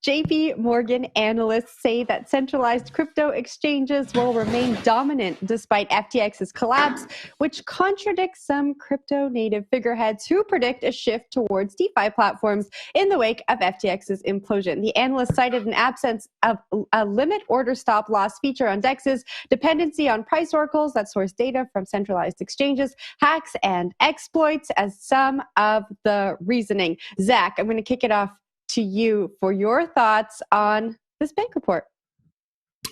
JPMorgan analysts say that centralized crypto exchanges will remain dominant despite FTX's collapse, which contradicts some crypto-native figureheads who predict a shift towards DeFi platforms in the wake of FTX's implosion. The analyst cited an absence of a limit order stop loss feature on DEXs, dependency on price oracles that source data from centralized exchanges, hacks, and exploits as some of the reasoning. Zach, I'm going to kick it off to you for your thoughts on this bank report.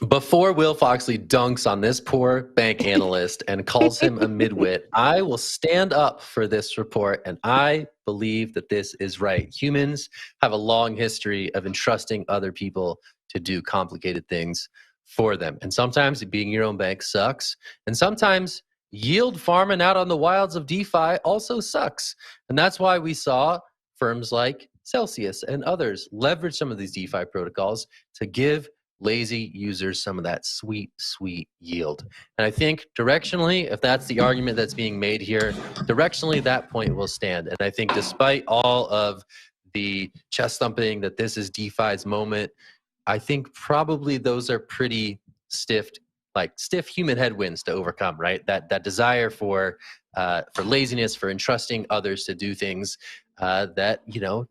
Before Will Foxley dunks on this poor bank analyst and calls him a midwit, I will stand up for this report, and I believe that this is right. Humans have a long history of entrusting other people to do complicated things for them. And sometimes being your own bank sucks, and sometimes yield farming out on the wilds of DeFi also sucks. And that's why we saw firms like Celsius and others leverage some of these DeFi protocols to give lazy users some of that sweet, sweet yield. And I think directionally, if that's the argument that's being made here, directionally that point will stand. And I think despite all of the chest thumping that this is DeFi's moment, I think probably those are pretty stiff human headwinds to overcome, right? That desire for laziness, for entrusting others to do things that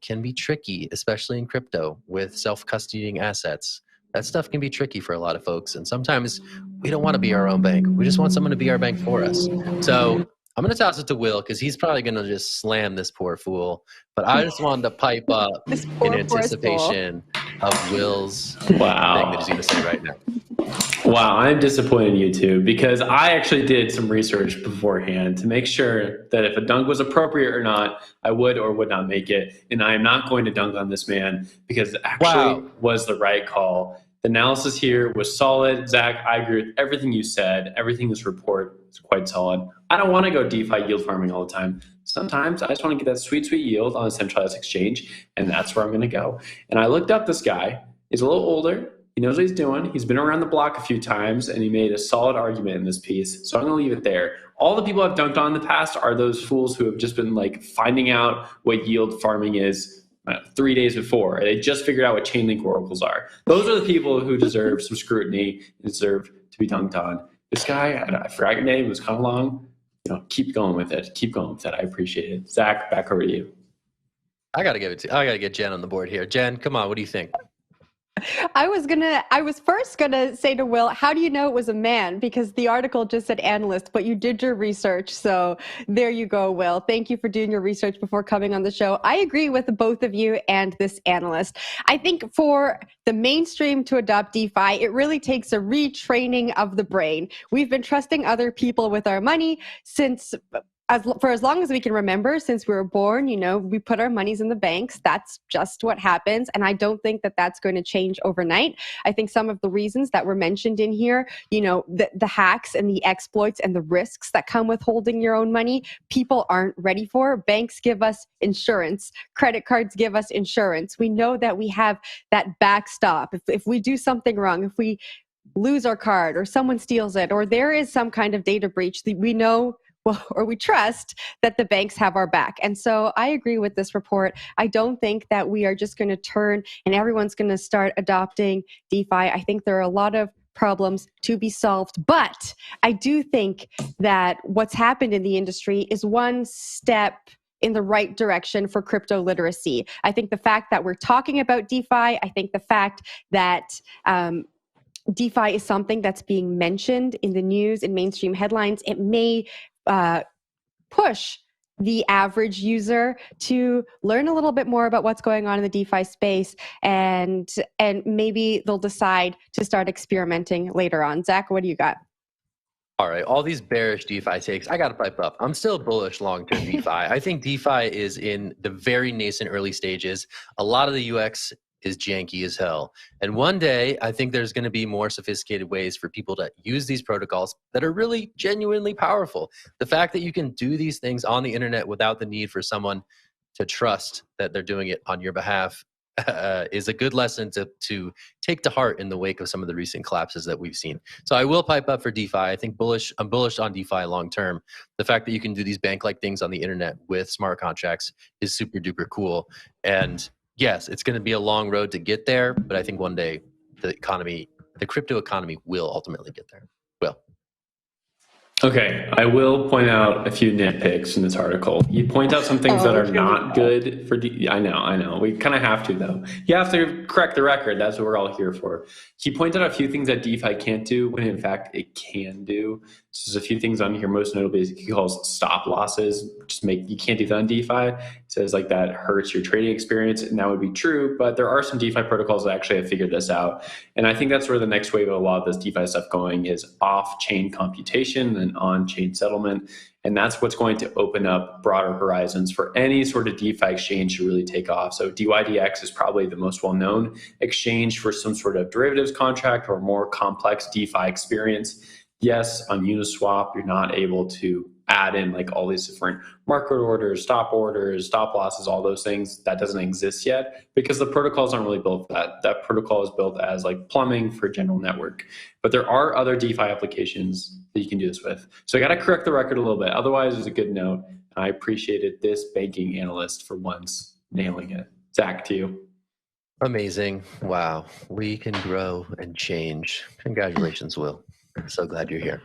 can be tricky, especially in crypto with self-custodying assets. That stuff can be tricky for a lot of folks, and sometimes we don't want to be our own bank. We just want someone to be our bank for us. So I'm going to toss it to Will because he's probably going to just slam this poor fool. But I just wanted to pipe up in anticipation of Will's thing that he's going to say right now. Wow, I'm disappointed in you two because I actually did some research beforehand to make sure that if a dunk was appropriate or not, I would or would not make it. And I am not going to dunk on this man because it actually was the right call. The analysis here was solid. Zach, I agree with everything you said. Everything in this report is quite solid. I don't want to go DeFi yield farming all the time. Sometimes I just want to get that sweet, sweet yield on a centralized exchange, and that's where I'm going to go. And I looked up this guy. He's a little older. He knows what he's doing. He's been around the block a few times, and he made a solid argument in this piece. So I'm going to leave it there. All the people I've dunked on in the past are those fools who have just been finding out what yield farming is 3 days before. They just figured out what Chainlink oracles are. Those are the people who deserve some scrutiny and deserve to be dunked on. This guy, I forgot your name, it was kind of long. Keep going with it. Keep going with it. I appreciate it. Zach, back over to you. I got to get Jen on the board here. Jen, come on. What do you think? I was first gonna say to Will, how do you know it was a man? Because the article just said analyst, but you did your research. So there you go, Will. Thank you for doing your research before coming on the show. I agree with both of you and this analyst. I think for the mainstream to adopt DeFi, it really takes a retraining of the brain. We've been trusting other people with our money for as long as we can remember, since we were born. We put our monies in the banks. That's just what happens. And I don't think that that's going to change overnight. I think some of the reasons that were mentioned in here, the hacks and the exploits and the risks that come with holding your own money, people aren't ready for. Banks give us insurance. Credit cards give us insurance. We know that we have that backstop. If we do something wrong, if we lose our card or someone steals it, or there is some kind of data breach, we know or we trust that the banks have our back. And so I agree with this report. I don't think that we are just going to turn and everyone's going to start adopting DeFi. I think there are a lot of problems to be solved. But I do think that what's happened in the industry is one step in the right direction for crypto literacy. I think the fact that we're talking about DeFi, I think the fact that DeFi is something that's being mentioned in the news, in mainstream headlines, it may push the average user to learn a little bit more about what's going on in the DeFi space, and maybe they'll decide to start experimenting later on. Zach, what do you got? All right, all these bearish DeFi takes, I got to pipe up. I'm still bullish long-term DeFi. I think DeFi is in the very nascent early stages. A lot of the UX is janky as hell. And one day, I think there's going to be more sophisticated ways for people to use these protocols that are really genuinely powerful. The fact that you can do these things on the internet without the need for someone to trust that they're doing it on your behalf is a good lesson to take to heart in the wake of some of the recent collapses that we've seen. So I will pipe up for DeFi. I think I'm bullish on DeFi long term. The fact that you can do these bank-like things on the internet with smart contracts is super duper cool. And yes, it's going to be a long road to get there, but I think one day the crypto economy will ultimately get there. Will. Okay, I will point out a few nitpicks in this article. You point out some things that are not good for. I know. We kind of have to though. You have to correct the record. That's what we're all here for. He pointed out a few things that DeFi can't do, when in fact it can do. So there's a few things on here. Most notably, he calls stop losses. You can't do that on DeFi. He says like that hurts your trading experience, and that would be true. But there are some DeFi protocols that actually have figured this out, and I think that's where the next wave of a lot of this DeFi stuff going is off-chain computation and on-chain settlement. And that's what's going to open up broader horizons for any sort of DeFi exchange to really take off. So DYDX is probably the most well-known exchange for some sort of derivatives contract or more complex DeFi experience. Yes, on Uniswap, you're not able to add in like all these different market orders, stop losses, all those things. That doesn't exist yet because the protocols aren't really built for that. That protocol is built as like plumbing for general network. But there are other DeFi applications that you can do this with. So I got to correct the record a little bit. Otherwise, it was a good note. I appreciated this banking analyst for once nailing it. Zach, to you. Amazing. Wow. We can grow and change. Congratulations, Will. I'm so glad you're here.